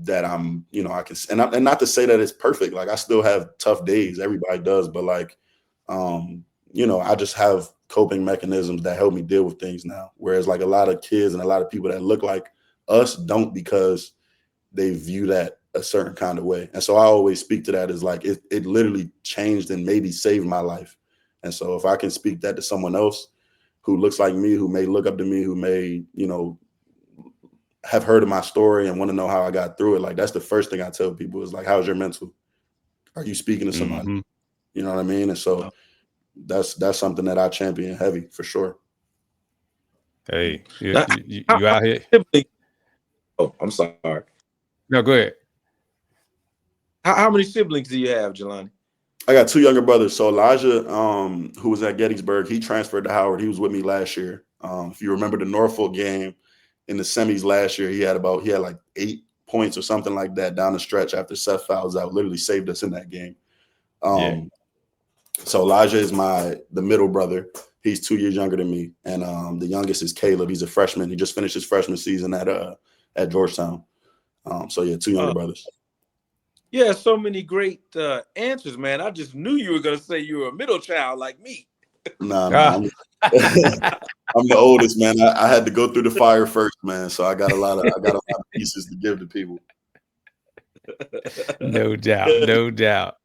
That I'm, I can, and not to say that it's perfect. Like I still have tough days. Everybody does, but like, I just have coping mechanisms that help me deal with things now. Whereas like a lot of kids and a lot of people that look like us don't, because they view that a certain kind of way. And so I always speak to that as like, it literally changed and maybe saved my life. And so if I can speak that to someone else who looks like me, who may look up to me, who may, have heard of my story and want to know how I got through it, like that's the first thing I tell people is like, how's your mental? Are you speaking to somebody? Mm-hmm. You know what I mean? And so that's something that I champion heavy for sure. Hey, you out here? Oh, I'm sorry. No, go ahead. How many siblings do you have, Jelani? I got 2 younger brothers. So Elijah, who was at Gettysburg, he transferred to Howard. He was with me last year. If you remember the Norfolk game in the semis last year, he had like 8 points or something like that down the stretch after Seth fouls out, literally saved us in that game. So Elijah is the middle brother. He's 2 years younger than me. And the youngest is Caleb. He's a freshman. He just finished his freshman season at Georgetown. 2 younger brothers. Yeah, so many great answers, man. I just knew you were going to say you were a middle child like me. Nah. I'm the oldest, man. I had to go through the fire first, man. So I got a lot of pieces to give to people. No doubt.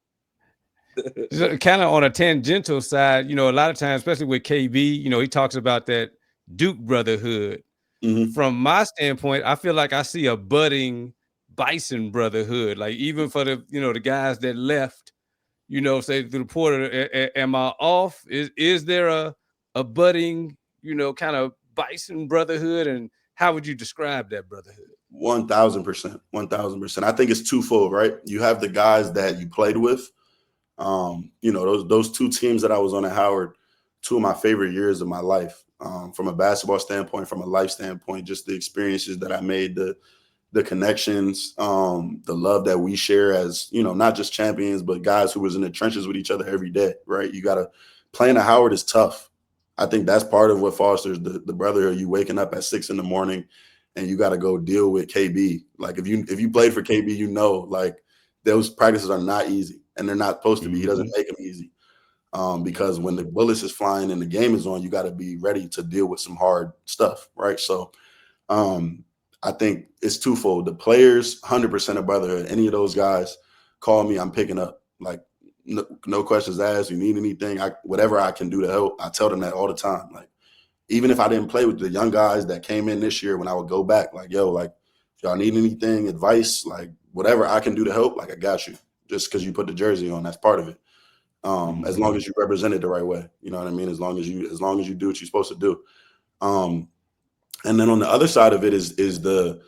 So kind of on a tangential side, a lot of times, especially with KB, he talks about that Duke brotherhood. Mm-hmm. From my standpoint, I feel like I see a budding Bison brotherhood. Like even for the, the guys that left, say through the portal, am I off? Is there a budding, kind of Bison brotherhood? And how would you describe that brotherhood? 1,000%. I think it's twofold, right? You have the guys that you played with. Those 2 teams that I was on at Howard, 2 of my favorite years of my life, from a basketball standpoint, from a life standpoint, just the experiences that I made, the connections, the love that we share as, not just champions, but guys who was in the trenches with each other every day, right? You got to playing at Howard is tough. I think that's part of what fosters the brotherhood. You waking up at 6 a.m. and you got to go deal with KB. Like if you played for KB, like those practices are not easy and they're not supposed to be. He doesn't make them easy. Because when the bullets is flying and the game is on, you got to be ready to deal with some hard stuff, right? So I think it's twofold. The players, 100% of brotherhood. Any of those guys call me, I'm picking up. Like no questions asked. You need anything? Whatever I can do to help. I tell them that all the time. Like even if I didn't play with the young guys that came in this year, when I would go back, like if y'all need anything, advice, like whatever I can do to help, like I got you. Just because you put the jersey on, that's part of it. As long as you represent it the right way, you know what I mean? As long as you do what you're supposed to do. And then on the other side of it is the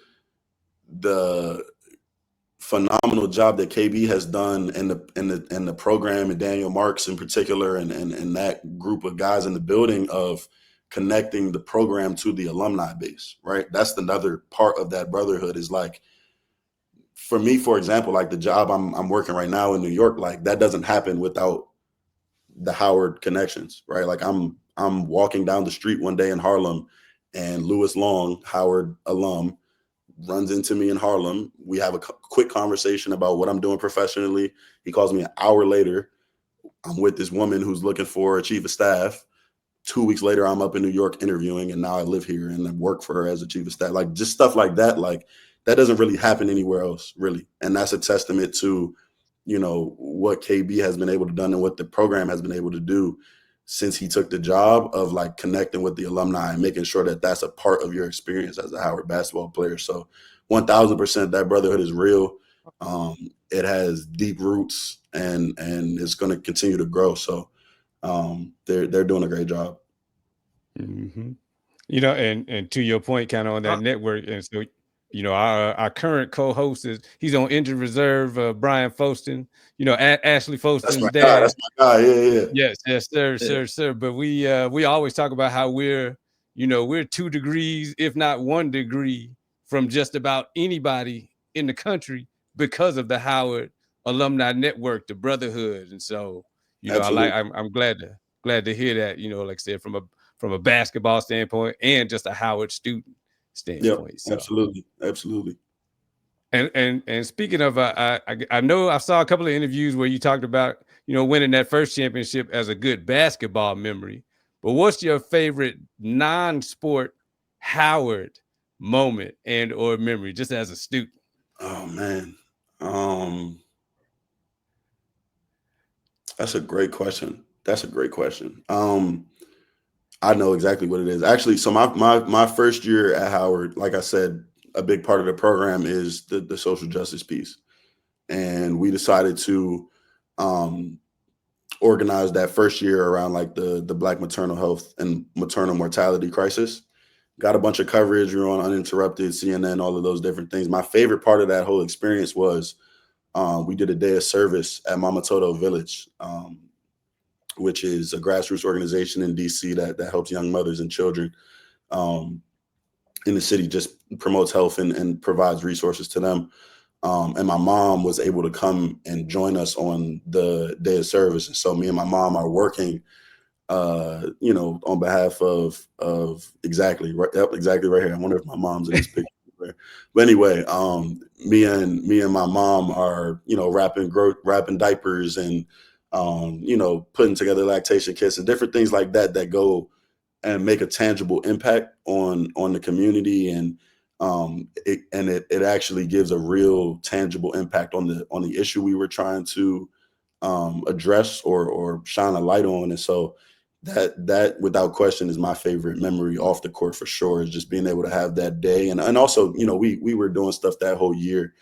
phenomenal job that KB has done in the program, and Daniel Marks in particular, and that group of guys in the building of connecting the program to the alumni base, right? That's another part of that brotherhood is like, for me, for example, like the job I'm working right now in New York, like that doesn't happen without the Howard connections, right? Like I'm walking down the street one day in Harlem and Louis Long, Howard alum, runs into me in Harlem. We have a quick conversation about what I'm doing professionally. He calls me an hour later. I'm with this woman who's looking for a chief of staff. 2 weeks later, I'm up in New York interviewing, and now I live here and I work for her as a chief of staff. Like just stuff like that. Like that doesn't really happen anywhere else, really. And that's a testament to, what KB has been able to do and what the program has been able to do since he took the job of like connecting with the alumni and making sure that that's a part of your experience as a Howard basketball player. So 1000% that brotherhood is real. It has deep roots and it's going to continue to grow. So they're doing a great job. Mm-hmm. And to your point, kind of on that network, and so our current co-host he's on injured reserve, Brian Foston. Ashley Foston's dad. That's my guy. Yeah. Yes, sir. But we always talk about how we're 2 degrees, if not 1 degree, from just about anybody in the country because of the Howard Alumni Network, the Brotherhood, and so I'm glad to hear that. Like I said, from a basketball standpoint and just a Howard student standpoint. Yeah, absolutely. And speaking of, I know I saw a couple of interviews where you talked about winning that first championship as a good basketball memory. But what's your favorite non-sport Howard moment and or memory, just as a student? Oh man, that's a great question. I know exactly what it is. Actually, so my first year at Howard, like I said, a big part of the program is the social justice piece. And we decided to organize that first year around like the Black maternal health and maternal mortality crisis. Got a bunch of coverage. We were on Uninterrupted, CNN, all of those different things. My favorite part of that whole experience was we did a day of service at Mama Toto Village, which is a grassroots organization in DC that helps young mothers and children in the city, just promotes health and provides resources to them. And my mom was able to come and join us on the day of service. And so me and my mom are working, on behalf of exactly right here. I wonder if my mom's in this picture. But anyway, me and my mom are, wrapping diapers and, putting together lactation kits and different things like that go and make a tangible impact on the community. And it actually gives a real tangible impact on the issue we were trying to address or shine a light on. And so that without question is my favorite memory off the court for sure, is just being able to have that day. And also, we were doing stuff that whole year.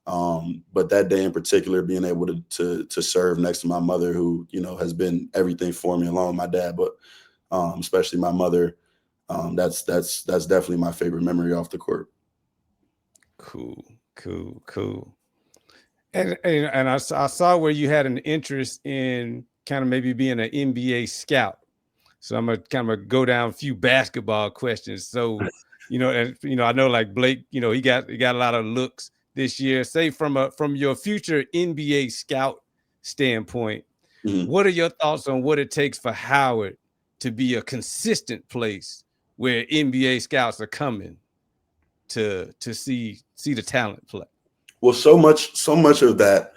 But that day in particular, being able to serve next to my mother, who, has been everything for me along with my dad, but especially my mother, that's definitely my favorite memory off the court. Cool. And I saw where you had an interest in kind of maybe being an NBA scout. So I'm gonna go down a few basketball questions. So, I know like Blake, he got a lot of looks this year. Say from your future NBA scout standpoint, what are your thoughts on what it takes for Howard to be a consistent place where NBA scouts are coming to see the talent play? Well, so much of that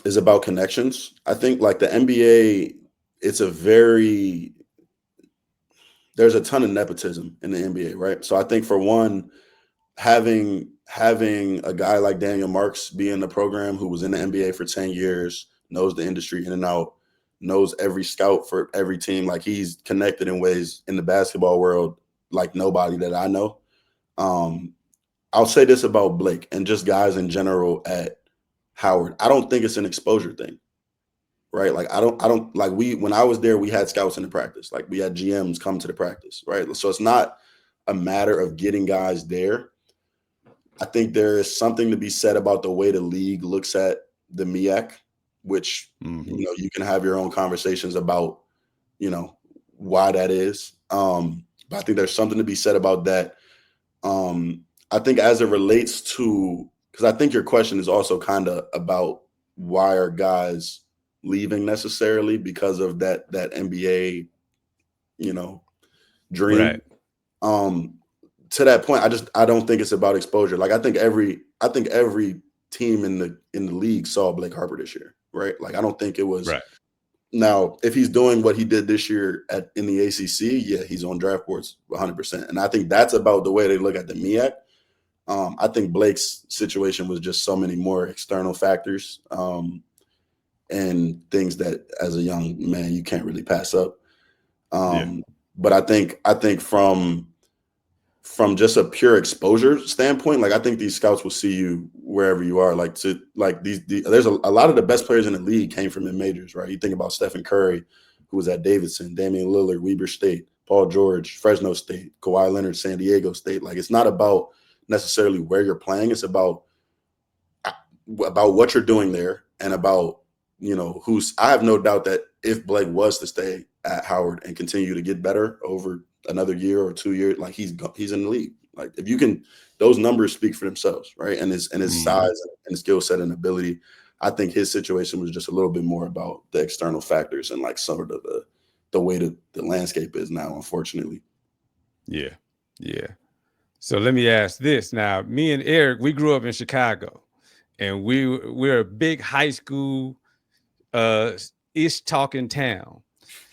is about connections. I think like the NBA, there's a ton of nepotism in the NBA, right? So I think for one, having a guy like Daniel Marks be in the program, who was in the NBA for 10 years, knows the industry in and out, knows every scout for every team. Like he's connected in ways in the basketball world like nobody that I know. I'll say this about Blake and just guys in general at Howard. I don't think it's an exposure thing, right? Like I don't like when I was there, we had scouts in the practice. Like we had GMs come to the practice, right? So it's not a matter of getting guys there. I think there is something to be said about the way the league looks at the MEAC, which, you can have your own conversations about, why that is. But I think there's something to be said about that. I think as it relates to, because I think your question is also kind of about why are guys leaving necessarily because of that NBA, dream. Right. To that point, I don't think it's about exposure. Like I think every team in the league saw Blake Harper this year, right? Like, I don't think it was. Right. Now, if he's doing what he did this year in the ACC, yeah, he's on draft boards 100%. And I think that's about the way they look at the MEAC. I think Blake's situation was just so many more external factors and things that as a young man you can't really pass up. But I think from just a pure exposure standpoint, like I think these scouts will see you wherever you are. Like there's a lot of the best players in the league came from mid-majors, right? You think about Stephen Curry, who was at Davidson, Damian Lillard, Weber State, Paul George, Fresno State, Kawhi Leonard, San Diego State. Like, it's not about necessarily where you're playing. It's about what you're doing there and about, I have no doubt that if Blake was to stay at Howard and continue to get better over another year or 2 years, like he's in the league. Like, if you can, those numbers speak for themselves, right? And his size and skill set and ability. I think his situation was just a little bit more about the external factors and like some of the way that the landscape is now, unfortunately. Yeah. So let me ask this. Now, me and Eric, we grew up in Chicago, and we're a big high school ish talking town.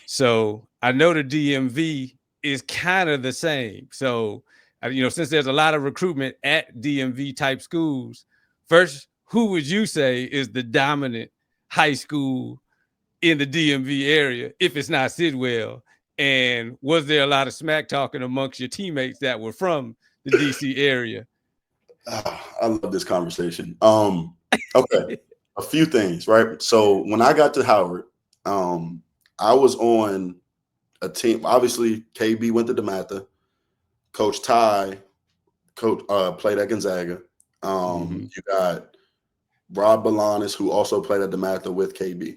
So I know the DMV is kind of the same. So, since there's a lot of recruitment at DMV type schools, first, who would you say is the dominant high school in the DMV area, if it's not Sidwell? And was there a lot of smack talking amongst your teammates that were from the DC area? I love this conversation. Okay, a few things, right? So when I got to Howard, I was on a team. Obviously, KB went to DeMatha. Coach Ty played at Gonzaga. You got Rob Balanis, who also played at DeMatha with KB.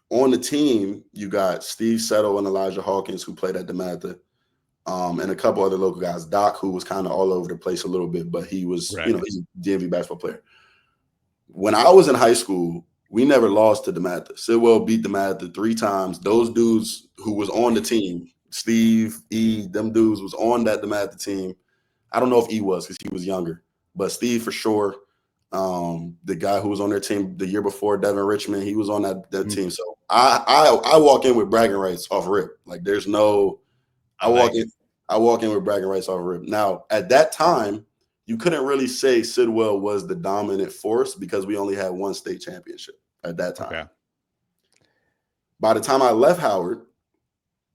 On the team, you got Steve Settle and Elijah Hawkins, who played at DeMatha, and a couple other local guys. Doc, who was kind of all over the place a little bit, but he was, he's a DMV basketball player. When I was in high school, we never lost to DeMatha. Sidwell beat DeMatha 3 times. Those dudes who was on the team, Steve, E, them dudes was on that DeMatha team. I don't know if E was because he was younger, but Steve for sure. The guy who was on their team the year before, Devin Richmond, he was on that team. So I walk in with bragging rights off rip. Like, there's no, I walk in with bragging rights off rip. Now, at that time, you couldn't really say Sidwell was the dominant force because we only had 1 state championship at that time. Okay. By the time I left Howard,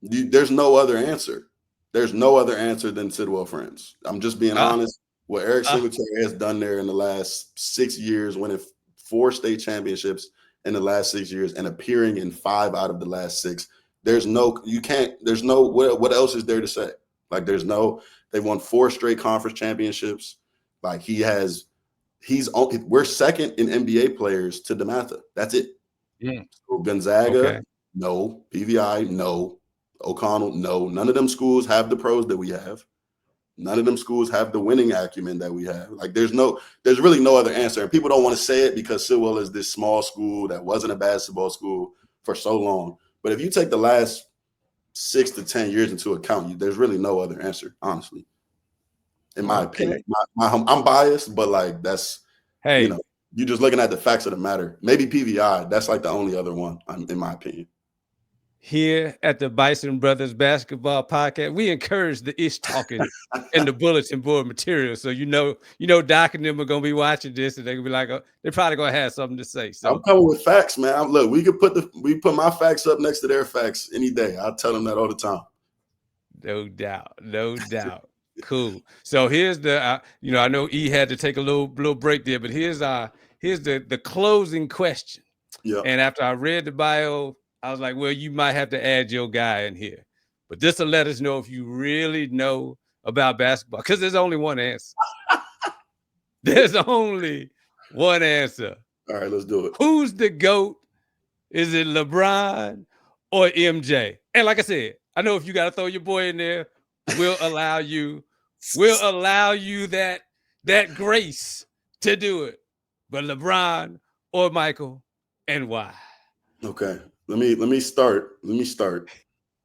there's no other answer. There's no other answer than Sidwell Friends. I'm just being honest. What Eric Singletary has done there in the last 6 years, winning 4 state championships in the last 6 years and appearing in 5 out of the last 6. What else is there to say? Like, they won 4 straight conference championships. Like, we're second in NBA players to DeMatha. That's it. Yeah. So Gonzaga, no. PVI, no. O'Connell, no. None of them schools have the pros that we have. None of them schools have the winning acumen that we have. Like, there's really no other answer. And people don't want to say it because Sidwell is this small school that wasn't a basketball school for so long. But if you take the last 6 to 10 years into account, there's really no other answer, honestly. In my opinion, I'm biased, but like that's, you're just looking at the facts of the matter. Maybe PVI, that's like the only other one, in my opinion. Here at the Bison Brothers Basketball Podcast, we encourage the ish talking and the bulletin board material. So Doc and them are gonna be watching this, and they're gonna be like, they're probably gonna have something to say. So I'm coming with facts, man. Look, we could put my facts up next to their facts any day. I'll tell them that all the time. No doubt. Cool. So here's the, I know E had to take a little break there, but here's the closing question. Yeah. And after I read the bio, I was like, well, you might have to add your guy in here, but this will let us know if you really know about basketball, because there's only one answer. There's only one answer. All right, let's do it. Who's the GOAT? Is it LeBron or MJ? And like I said, I know if you got to throw your boy in there, we'll allow you that grace to do it. But LeBron or Michael, and why? Okay. Let me start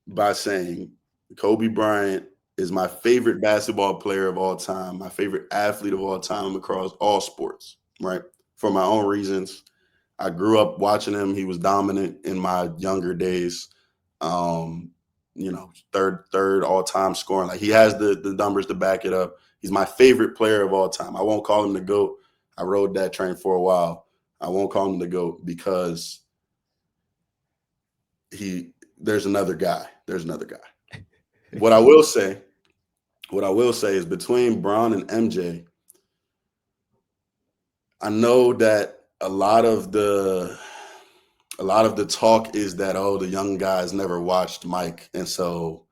by saying Kobe Bryant is my favorite basketball player of all time, my favorite athlete of all time across all sports, right? For my own reasons. I grew up watching him. He was dominant in my younger days. Third all-time scoring. Like, he has the numbers to back it up. He's my favorite player of all time. I won't call him the GOAT. I rode that train for a while. I won't call him the GOAT because there's another guy. What I will say is between Bron and MJ, I know that a lot of the talk is that, the young guys never watched Mike, and so,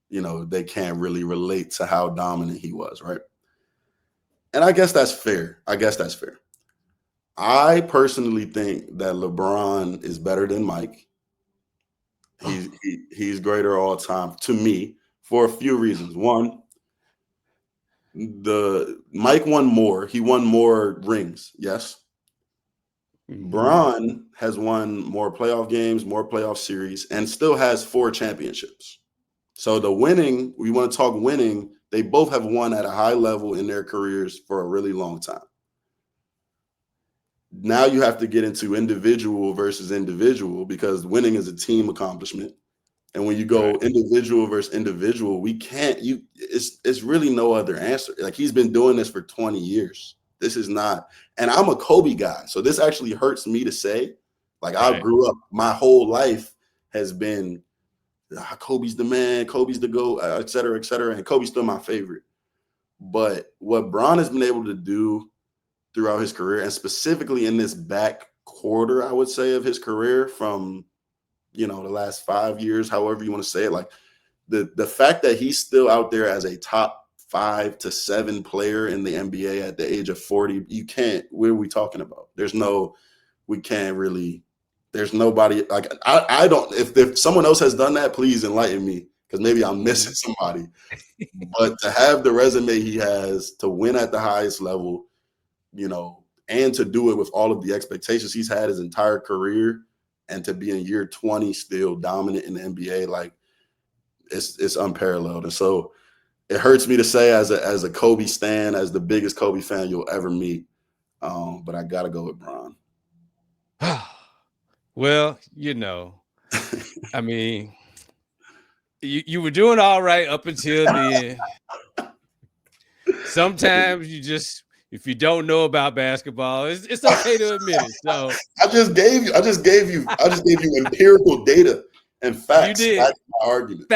they can't really relate to how dominant he was, right? And I guess that's fair. I personally think that LeBron is better than Mike. He's greater all time to me for a few reasons. One, Mike won more. He won more rings. Yes. Bron has won more playoff games, more playoff series, and still has 4 championships. So the winning, we want to talk winning, they both have won at a high level in their careers for a really long time. Now you have to get into individual versus individual, because winning is a team accomplishment. And when you go individual versus individual, it's really no other answer. Like, he's been doing this for 20 years. This is not, and I'm a Kobe guy, so this actually hurts me to say. Like, I grew up, my whole life has been, Kobe's the man, Kobe's the GOAT, et cetera, and Kobe's still my favorite. But what Bron has been able to do throughout his career, and specifically in this back quarter, I would say, of his career, from, the last 5 years, however you want to say it, like, the fact that he's still out there as a top 5 to 7 player in the NBA at the age of 40, what are we talking about? There's nobody, like, I don't, if someone else has done that, please enlighten me, because maybe I'm missing somebody. But to have the resume he has, to win at the highest level, and to do it with all of the expectations he's had his entire career, and to be in year 20 still dominant in the NBA, like, it's unparalleled. And so it hurts me to say, as a Kobe stan, as the biggest Kobe fan you'll ever meet, but I gotta go with Bron. Well, I mean, you were doing all right up until the end. Sometimes if you don't know about basketball, it's okay to admit it. So I just gave you empirical data and facts. You did. That's my argument.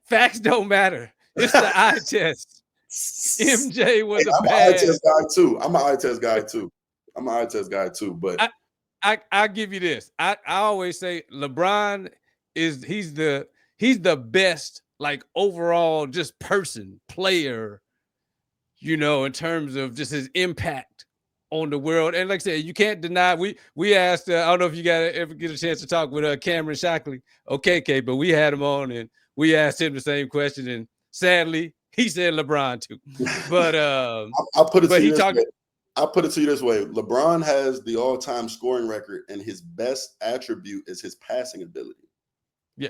Facts don't matter. It's the eye test. MJ was a bad. I'm an eye test guy too. I'm an eye test guy too. But I'll give you this. I always say LeBron he's the best, like, overall just player, in terms of just his impact on the world. And like I said, you can't deny, we asked, I don't know if you ever get a chance to talk with Cameron Shockley, KK, but we had him on and we asked him the same question, and sadly he said LeBron too. But I'll put it to you this way. LeBron has the all-time scoring record, and his best attribute is his passing ability. Yeah.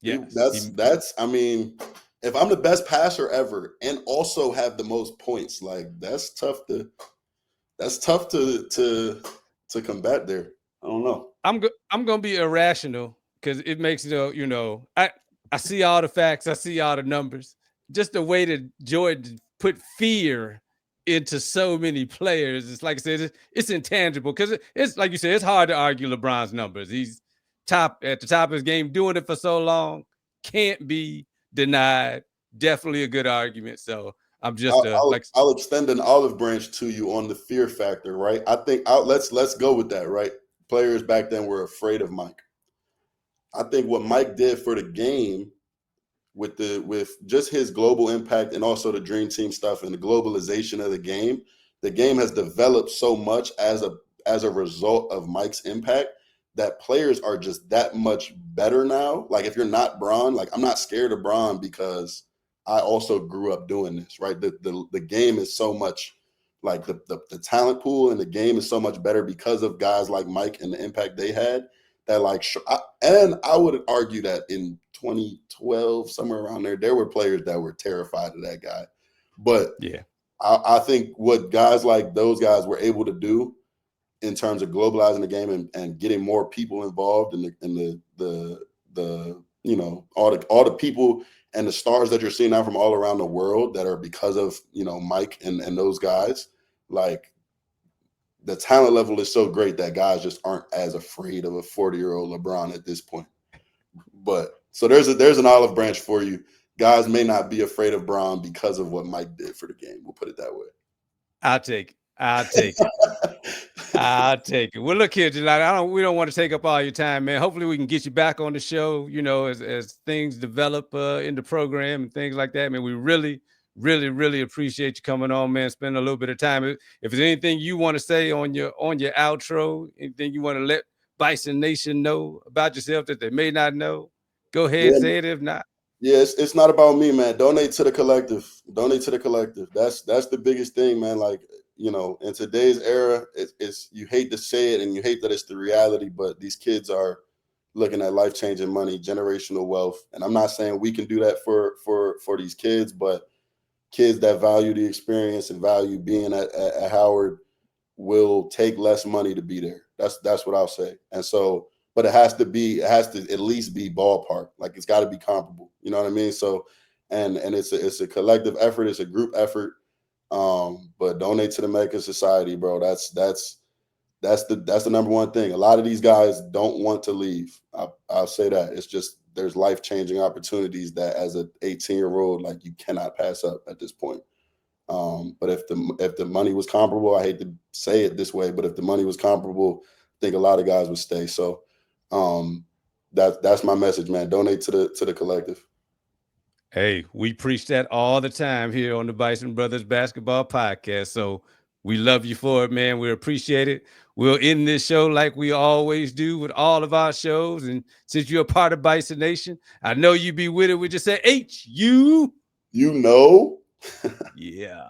That's I mean, if I'm the best passer ever and also have the most points, like, that's tough to combat there. I don't know. I'm gonna be irrational, because it makes I see all the facts, I see all the numbers. Just the way that Jordan put fear into so many players, it's like I said, it's intangible, because it's like you said, it's hard to argue LeBron's numbers. He's at the top of his game, doing it for so long, can't be denied. Definitely a good argument. So I'm just I'll extend an olive branch to you on the fear factor, right? I think let's go with that, right? Players back then were afraid of Mike. I think what Mike did for the game, with just his global impact, and also the dream team stuff and the globalization of the game has developed so much as a result of Mike's impact, that players are just that much better now. Like, if you're not Bron, like, I'm not scared of Bron because I also grew up doing this, right? The game is so much, like, the talent pool and the game is so much better because of guys like Mike and the impact they had, that, like, and I would argue that in 2012, somewhere around there were players that were terrified of that guy. But yeah, I think what guys like those guys were able to do in terms of globalizing the game and getting more people involved in the you know, all the people and the stars that you're seeing now from all around the world that are because of, you know, Mike and those guys. Like, the talent level is so great that guys just aren't as afraid of a 40-year-old LeBron at this point. But so there's an olive branch for you. Guys may not be afraid of Bron because of what Mike did for the game. We'll put it that way. I'll take it. I'll take it. Well, look here, Jelani. We don't want to take up all your time, man. Hopefully, we can get you back on the show. You know, as things develop in the program and things like that. Man, we really, really, really appreciate you coming on, man. Spending a little bit of time. If there's anything you want to say on your outro, anything you want to let Bison Nation know about yourself that they may not know, go ahead and say it. If not. Yeah, it's not about me, man. Donate to the collective. Donate to the collective. That's the biggest thing, man. Like, you know, in today's era, it's you hate to say it and you hate that it's the reality, but these kids are looking at life-changing money, generational wealth. And I'm not saying we can do that for these kids, but kids that value the experience and value being at Howard will take less money to be there. That's what I'll say. And so, but it has to at least be ballpark. Like, it's got to be comparable. You know what I mean? So, and it's a collective effort. It's a group effort. But donate to the Mecca Society, bro. That's the number one thing. A lot of these guys don't want to leave. I'll say that. It's just there's life-changing opportunities that as an 18-year-old, like, you cannot pass up at this point. But if the money was comparable, I hate to say it this way, but if the money was comparable, I think a lot of guys would stay. So that's my message, man. Donate to the collective. Hey, we preach that all the time here on the Bison Brothers Basketball Podcast. So we love you for it, man. We appreciate it. We'll end this show like we always do with all of our shows. And since you're a part of Bison Nation, I know you be with it. We just say H-U. You know. Yeah.